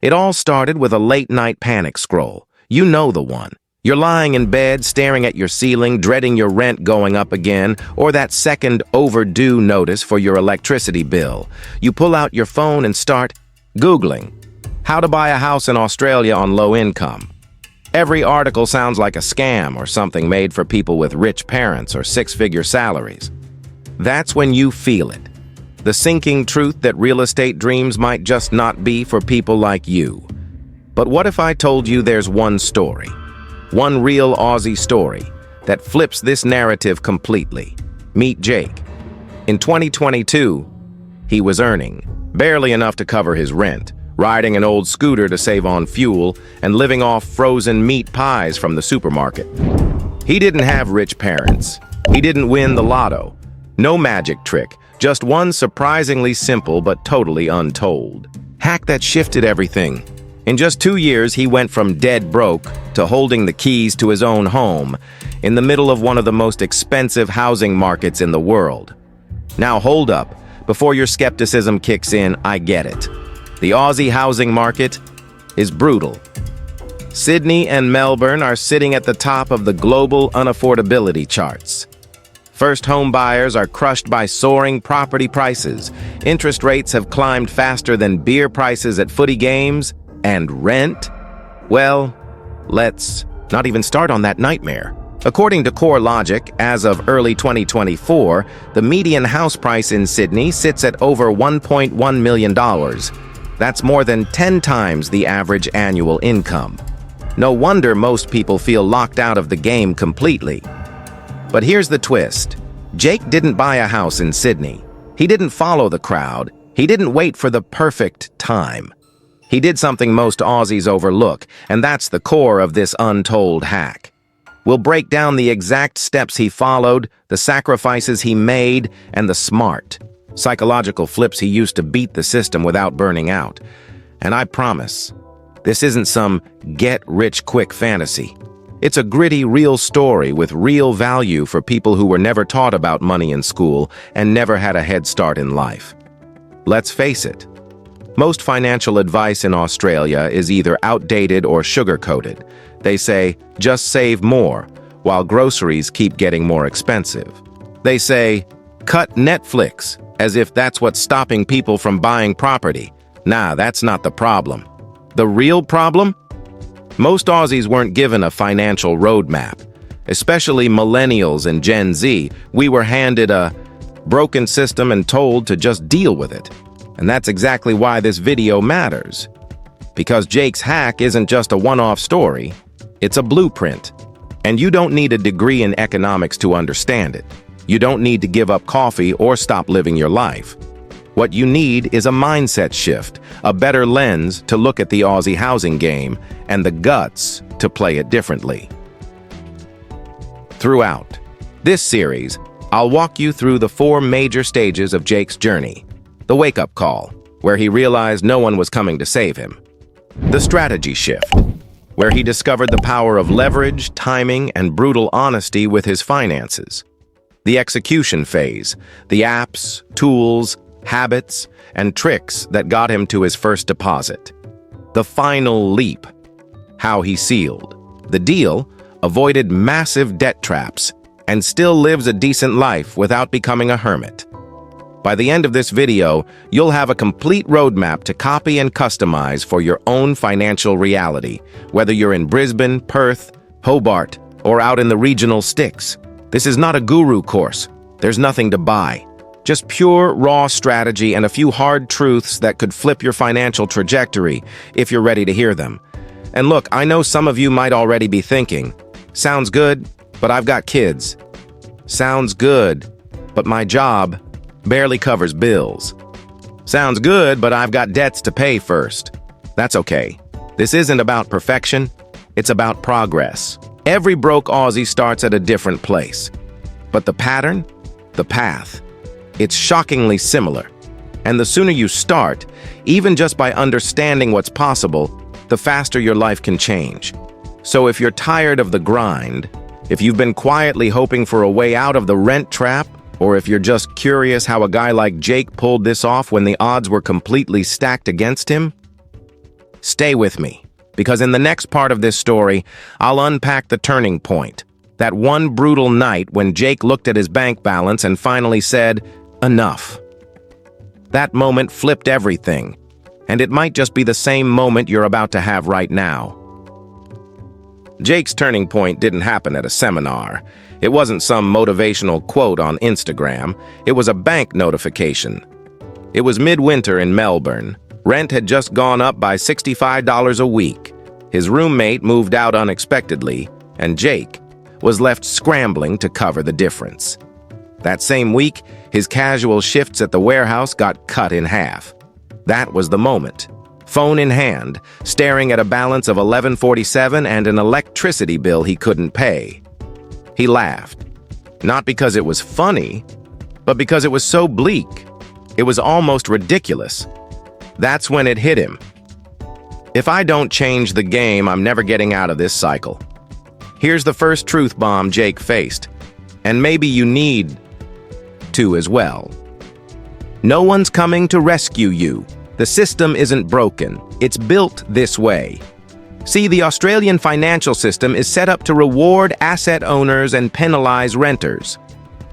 It all started with a late-night panic scroll. You know the one. You're lying in bed, staring at your ceiling, dreading your rent going up again, or that second overdue notice for your electricity bill. You pull out your phone and start Googling how to buy a house in Australia on low income. Every article sounds like a scam or something made for people with rich parents or six-figure salaries. That's when you feel it. The sinking truth that real estate dreams might just not be for people like you. But what if I told you there's one story? One real Aussie story that flips this narrative completely. Meet Jake. In 2022, he was earning barely enough to cover his rent, riding an old scooter to save on fuel, and living off frozen meat pies from the supermarket. He didn't have rich parents. He didn't win the lotto. No magic trick, just one surprisingly simple but totally untold hack that shifted everything. In just 2 years, he went from dead broke to holding the keys to his own home in the middle of one of the most expensive housing markets in the world. Now hold up. Before your skepticism kicks in, I get it. The Aussie housing market is brutal. Sydney and Melbourne are sitting at the top of the global unaffordability charts. First home buyers are crushed by soaring property prices. Interest rates have climbed faster than beer prices at footy games. And rent? Well, let's not even start on that nightmare. According to Core Logic, as of early 2024, the median house price in Sydney sits at over $1.1 million. That's more than 10 times the average annual income. No wonder most people feel locked out of the game completely. But here's the twist. Jake didn't buy a house in Sydney. He didn't follow the crowd. He didn't wait for the perfect time. He did something most Aussies overlook, and that's the core of this untold hack. We'll break down the exact steps he followed, the sacrifices he made, and the smart, psychological flips he used to beat the system without burning out. And I promise, this isn't some get-rich-quick fantasy. It's a gritty, real story with real value for people who were never taught about money in school and never had a head start in life. Let's face it. Most financial advice in Australia is either outdated or sugar-coated. They say, just save more, while groceries keep getting more expensive. They say, cut Netflix, as if that's what's stopping people from buying property. Nah, that's not the problem. The real problem? Most Aussies weren't given a financial roadmap. Especially millennials and Gen Z, we were handed a broken system and told to just deal with it. And that's exactly why this video matters. Because Jake's hack isn't just a one-off story, it's a blueprint. And you don't need a degree in economics to understand it. You don't need to give up coffee or stop living your life. What you need is a mindset shift, a better lens to look at the Aussie housing game, and the guts to play it differently. Throughout this series, I'll walk you through the 4 major stages of Jake's journey. The wake-up call, where he realized no one was coming to save him. The strategy shift, where he discovered the power of leverage, timing, and brutal honesty with his finances. The execution phase, the apps, tools, habits, and tricks that got him to his first deposit. The final leap, how he sealed the deal, avoided massive debt traps, and still lives a decent life without becoming a hermit. By the end of this video, you'll have a complete roadmap to copy and customize for your own financial reality, whether you're in Brisbane, Perth, Hobart, or out in the regional sticks. This is not a guru course. There's nothing to buy. Just pure, raw strategy and a few hard truths that could flip your financial trajectory if you're ready to hear them. And look, I know some of you might already be thinking, sounds good, but I've got kids. Sounds good, but my job barely covers bills. Sounds good, but I've got debts to pay first. That's okay. This isn't about perfection, it's about progress. Every broke Aussie starts at a different place. But the pattern, the path, it's shockingly similar. And the sooner you start, even just by understanding what's possible, the faster your life can change. So if you're tired of the grind, if you've been quietly hoping for a way out of the rent trap, or if you're just curious how a guy like Jake pulled this off when the odds were completely stacked against him, Stay with me, because in the next part of this story, I'll unpack the turning point. That one brutal night when Jake looked at his bank balance and finally said, "Enough." That moment flipped everything, and it might just be the same moment you're about to have right now. Jake's turning point didn't happen at a seminar. It wasn't some motivational quote on Instagram. It was a bank notification. It was midwinter in Melbourne. Rent had just gone up by $65 a week. His roommate moved out unexpectedly, and Jake was left scrambling to cover the difference. That same week, his casual shifts at the warehouse got cut in half. That was the moment. Phone in hand, staring at a balance of $11.47 and an electricity bill he couldn't pay. He laughed. Not because it was funny, but because it was so bleak. It was almost ridiculous. That's when it hit him. If I don't change the game, I'm never getting out of this cycle. Here's the first truth bomb Jake faced. And maybe you need to as well. No one's coming to rescue you. The system isn't broken. It's built this way. See, the Australian financial system is set up to reward asset owners and penalize renters.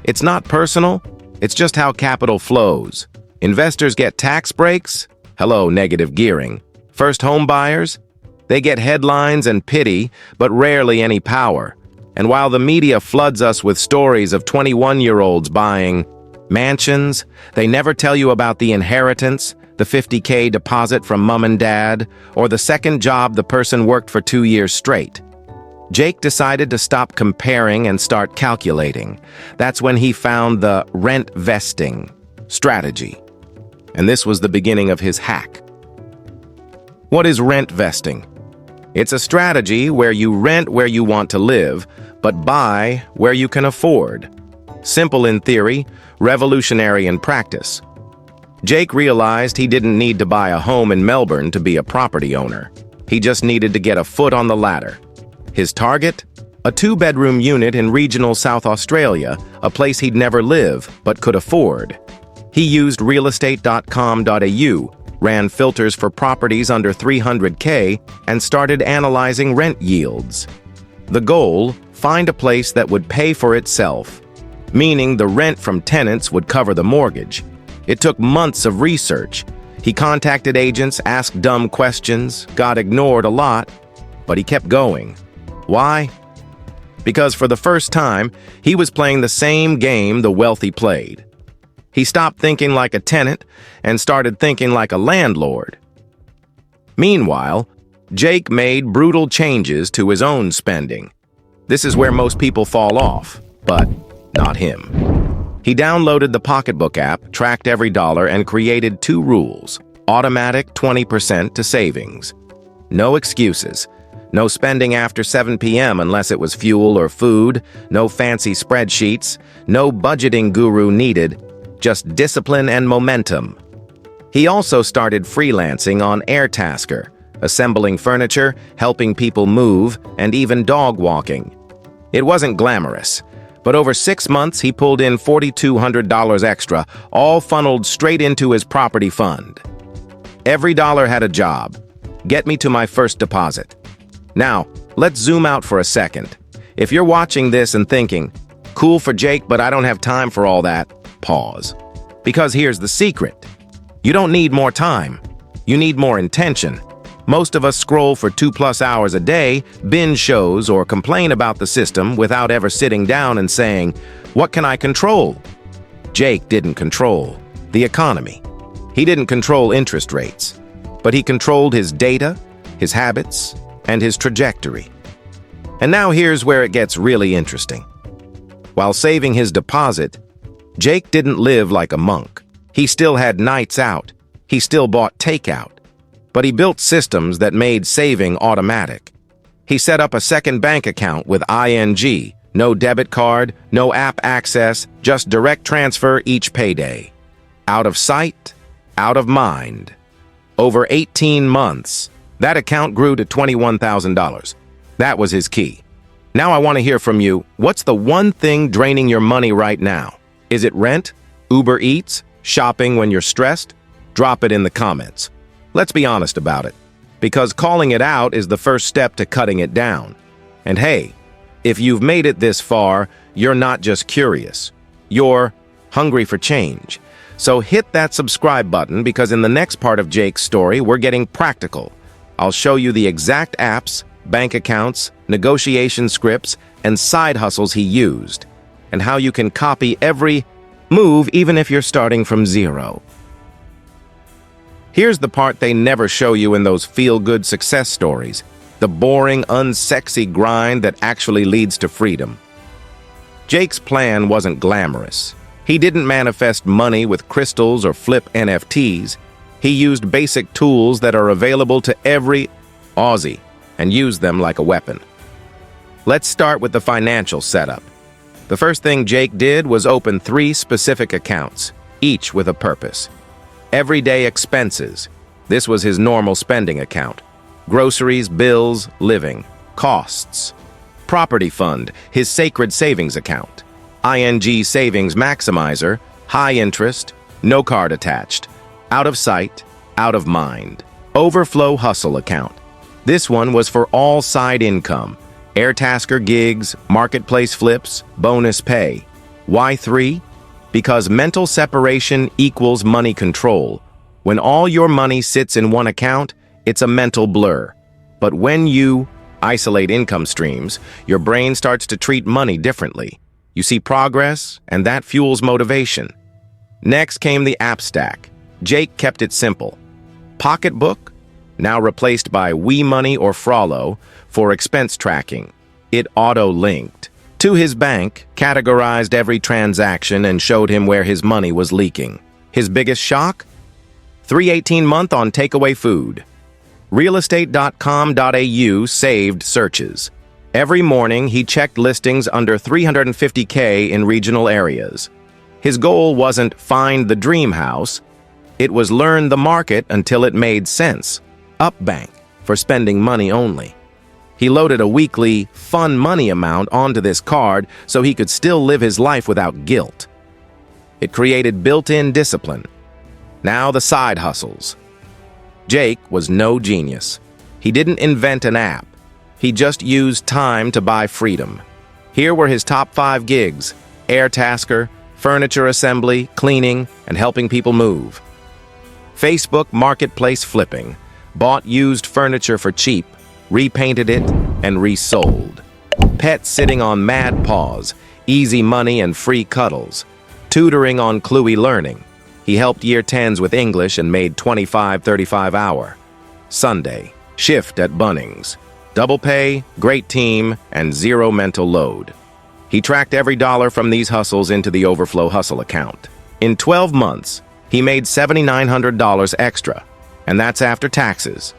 It's not personal. It's just how capital flows. Investors get tax breaks. Hello, negative gearing. First home buyers? They get headlines and pity, but rarely any power. And while the media floods us with stories of 21-year-olds buying mansions, they never tell you about the inheritance, the $50K deposit from mom and dad, or the second job the person worked for 2 years straight. Jake decided to stop comparing and start calculating. That's when he found the rent vesting strategy. And this was the beginning of his hack. What is rent vesting? It's a strategy where you rent where you want to live, but buy where you can afford. Simple in theory, revolutionary in practice. Jake realized he didn't need to buy a home in Melbourne to be a property owner. He just needed to get a foot on the ladder. His target? A 2-bedroom unit in regional South Australia, a place he'd never live but could afford. He used realestate.com.au, ran filters for properties under $300K, and started analyzing rent yields. The goal? Find a place that would pay for itself, meaning the rent from tenants would cover the mortgage. It took months of research. He contacted agents, asked dumb questions, got ignored a lot, but he kept going. Why? Because for the first time, he was playing the same game the wealthy played. He stopped thinking like a tenant and started thinking like a landlord. Meanwhile, Jake made brutal changes to his own spending. This is where most people fall off, but not him. He downloaded the Pocketbook app, tracked every dollar, and created 2 rules. Automatic 20% to savings. No excuses. No spending after 7 p.m. unless it was fuel or food. No fancy spreadsheets. No budgeting guru needed. Just discipline and momentum. He also started freelancing on Airtasker, assembling furniture, helping people move, and even dog walking. It wasn't glamorous, but over 6 months he pulled in $4,200 extra, all funneled straight into his property fund. Every dollar had a job. Get me to my first deposit. Now, let's zoom out for a second. If you're watching this and thinking, cool for Jake, but I don't have time for all that, pause. Because here's the secret. You don't need more time. You need more intention. Most of us scroll for 2+ hours a day, binge shows, or complain about the system without ever sitting down and saying, what can I control? Jake didn't control the economy. He didn't control interest rates, but he controlled his data, his habits, and his trajectory. And now here's where it gets really interesting. While saving his deposit, Jake didn't live like a monk. He still had nights out. He still bought takeout. But he built systems that made saving automatic. He set up a second bank account with ING. No debit card, no app access, just direct transfer each payday. Out of sight, out of mind. Over 18 months, that account grew to $21,000. That was his key. Now I want to hear from you. What's the one thing draining your money right now? Is it rent? Uber Eats? Shopping when you're stressed? Drop it in the comments. Let's be honest about it. because calling it out is the first step to cutting it down. And hey, if you've made it this far, you're not just curious. You're hungry for change. So hit that subscribe button, because in the next part of Jake's story, we're getting practical. I'll show you the exact apps, bank accounts, negotiation scripts, and side hustles he used, and how you can copy every move even if you're starting from zero. Here's the part they never show you in those feel-good success stories, the boring, unsexy grind that actually leads to freedom. Jake's plan wasn't glamorous. He didn't manifest money with crystals or flip NFTs. He used basic tools that are available to every Aussie and used them like a weapon. Let's start with the financial setup. The first thing Jake did was open 3 specific accounts, each with a purpose. Everyday expenses. This was his normal spending account. Groceries, bills, living, costs. Property fund, his sacred savings account. ING Savings Maximizer, high interest, no card attached. Out of sight, out of mind. Overflow Hustle account. This one was for all side income. Airtasker gigs, marketplace flips, bonus pay. Why 3? Because mental separation equals money control. When all your money sits in one account, it's a mental blur. But when you isolate income streams, your brain starts to treat money differently. You see progress, and that fuels motivation. Next came the app stack. Jake kept it simple. Pocketbook, now replaced by WeMoney or Frollo for expense tracking. It auto-linked to his bank, categorized every transaction, and showed him where his money was leaking. His biggest shock? $3.18 on takeaway food. Realestate.com.au saved searches. Every morning, he checked listings under $350K in regional areas. His goal wasn't find the dream house. It was learn the market until it made sense. Upbank, for spending money only. He loaded a weekly fun money amount onto this card so he could still live his life without guilt. It created built-in discipline. Now the side hustles. Jake was no genius. He didn't invent an app. He just used time to buy freedom. Here were his top 5 gigs: Airtasker, furniture assembly, cleaning, and helping people move. Facebook marketplace flipping. Bought used furniture for cheap, repainted it, and resold. Pets sitting on mad paws, easy money and free cuddles. Tutoring on Cluey Learning. He helped year 10s with English and made $25.35 hour. Sunday, shift at Bunnings. Double pay, great team, and zero mental load. He tracked every dollar from these hustles into the Overflow Hustle account. In 12 months, he made $7,900 extra, and that's after taxes.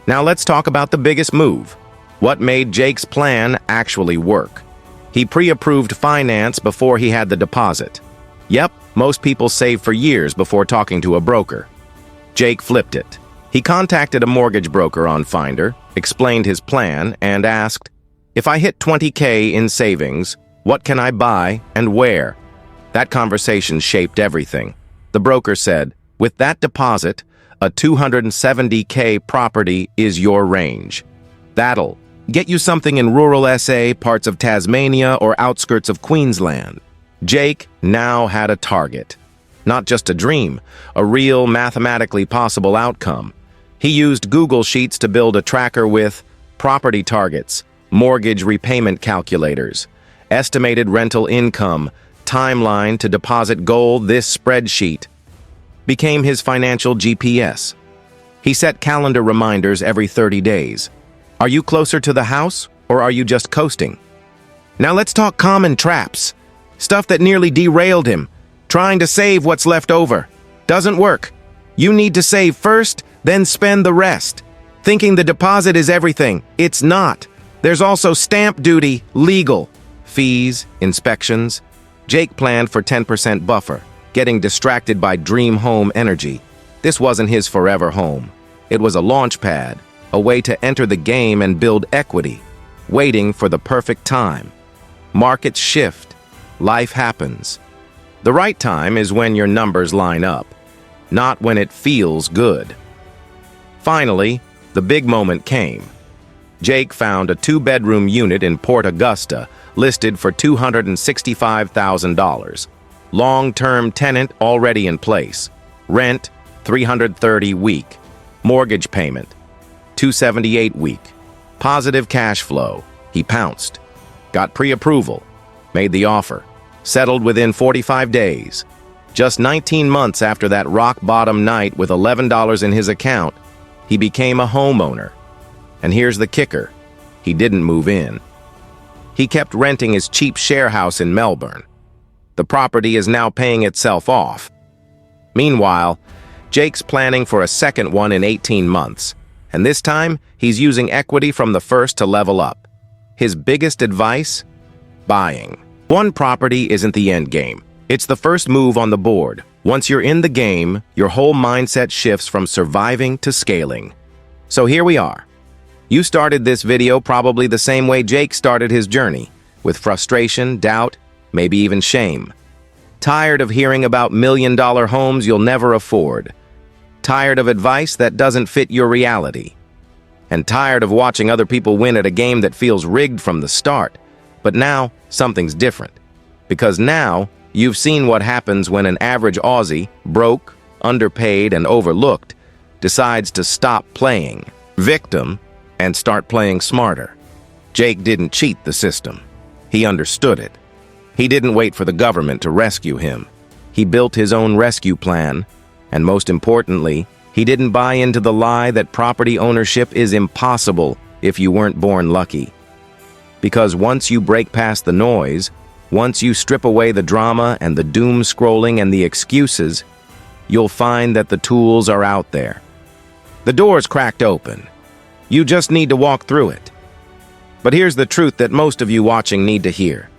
Now let's talk about the biggest move. What made Jake's plan actually work? He pre-approved finance before he had the deposit. Yep, most people save for years before talking to a broker. Jake flipped it. He contacted a mortgage broker on Finder, explained his plan, and asked, "If I hit $20K in savings, what can I buy and where?" That conversation shaped everything. The broker said, "With that deposit, a $270K property is your range. That'll get you something in rural SA, parts of Tasmania, or outskirts of Queensland." Jake now had a target. Not just a dream, a real mathematically possible outcome. He used Google Sheets to build a tracker with property targets, mortgage repayment calculators, estimated rental income, timeline to deposit goal. This spreadsheet became his financial GPS. He set calendar reminders every 30 days. Are you closer to the house, or are you just coasting? Now let's talk common traps. Stuff that nearly derailed him. Trying to save what's left over. Doesn't work. You need to save first, then spend the rest. Thinking the deposit is everything. It's not. There's also stamp duty, legal, fees, inspections. Jake planned for 10% buffer, getting distracted by dream home energy. This wasn't his forever home. It was a launch pad, a way to enter the game and build equity, waiting for the perfect time. Markets shift. Life happens. The right time is when your numbers line up, not when it feels good. Finally, The big moment came. Jake found a two-bedroom unit in Port Augusta listed for $265,000. Long-term tenant already in place. Rent, $330 week. Mortgage payment, $278 week. Positive cash flow. He pounced. Got pre-approval. Made the offer. Settled within 45 days. Just 19 months after that rock-bottom night with $11 in his account, he became a homeowner. And here's the kicker. He didn't move in. He kept renting his cheap share house in Melbourne. The property is now paying itself off. Meanwhile, Jake's planning for a second one in 18 months, and this time he's using equity from the first to level up. His biggest advice? Buying. One property isn't the end game. It's the first move on the board. Once you're in the game, your whole mindset shifts from surviving to scaling. So here we are. You started this video probably the same way Jake started his journey, with frustration, doubt, maybe even shame. Tired of hearing about million-dollar homes you'll never afford. Tired of advice that doesn't fit your reality. And tired of watching other people win at a game that feels rigged from the start. But now, something's different. Because now, you've seen what happens when an average Aussie, broke, underpaid, and overlooked, decides to stop playing victim and start playing smarter. Jake didn't cheat the system. He understood it. He didn't wait for the government to rescue him. He built his own rescue plan, and most importantly, he didn't buy into the lie that property ownership is impossible if you weren't born lucky. Because once you break past the noise, once you strip away the drama and the doom scrolling and the excuses, you'll find that the tools are out there. The door's cracked open. You just need to walk through it. But here's the truth that most of you watching need to hear.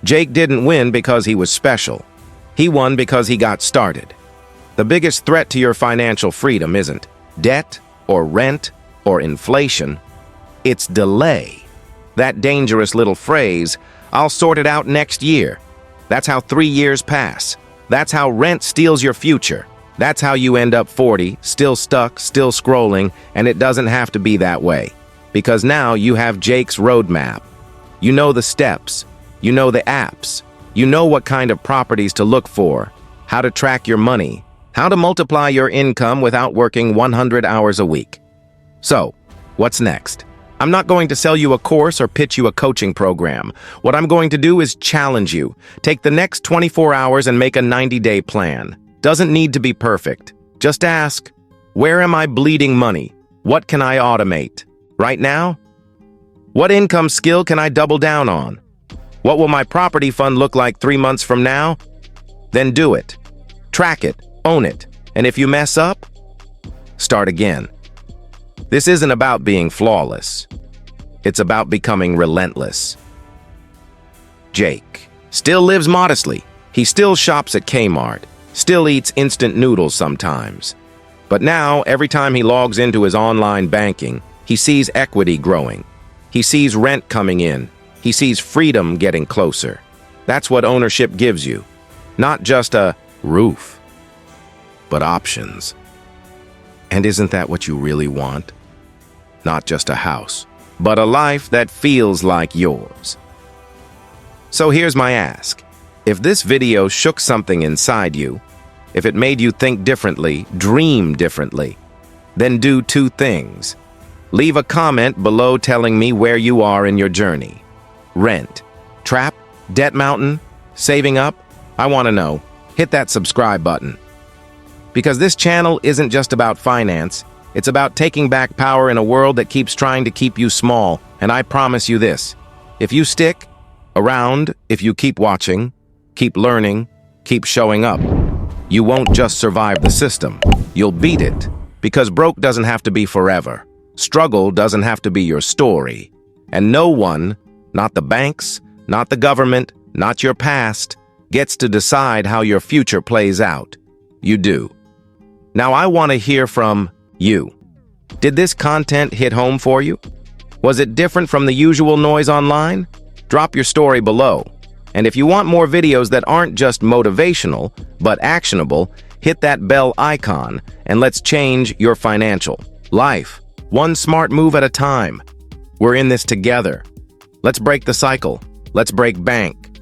Jake didn't win because he was special. He won because he got started. The biggest threat to your financial freedom isn't debt or rent or inflation. It's delay. That dangerous little phrase, "I'll sort it out next year." That's how 3 years pass. That's how rent steals your future. That's how you end up 40, still stuck, still scrolling, and it doesn't have to be that way. Because now you have Jake's roadmap. You know the steps. You know the apps. You know what kind of properties to look for, how to track your money, how to multiply your income without working 100 hours a week. So, what's next? I'm not going to sell you a course or pitch you a coaching program. What I'm going to do is challenge you. Take the next 24 hours and make a 90-day plan. Doesn't need to be perfect. Just ask, where am I bleeding money? What can I automate? Right now? What income skill can I double down on? What will my property fund look like 3 months from now? Then do it. Track it, own it, and if you mess up, start again. This isn't about being flawless. It's about becoming relentless. Jake still lives modestly. He still shops at Kmart. Still eats instant noodles sometimes. But now, every time he logs into his online banking, he sees equity growing. He sees rent coming in. He sees freedom getting closer. That's what ownership gives you. Not just a roof, but options. And isn't that what you really want? Not just a house, but a life that feels like yours. So here's my ask. If this video shook something inside you, if it made you think differently, dream differently, then do 2 things. Leave a comment below telling me where you are in your journey. Rent, trap, debt mountain, saving up? I want to know. Hit that subscribe button. Because this channel isn't just about finance, it's about taking back power in a world that keeps trying to keep you small, and I promise you this. If you stick around, if you keep watching, keep learning, keep showing up, you won't just survive the system, you'll beat it. Because broke doesn't have to be forever. Struggle doesn't have to be your story. And no one, not the banks, not the government, not your past, gets to decide how your future plays out. You do. Now I want to hear from you. Did this content hit home for you? Was it different from the usual noise online? Drop your story below. And if you want more videos that aren't just motivational, but actionable, hit that bell icon and let's change your financial life. One smart move at a time. We're in this together. Let's break the cycle. Let's break bank.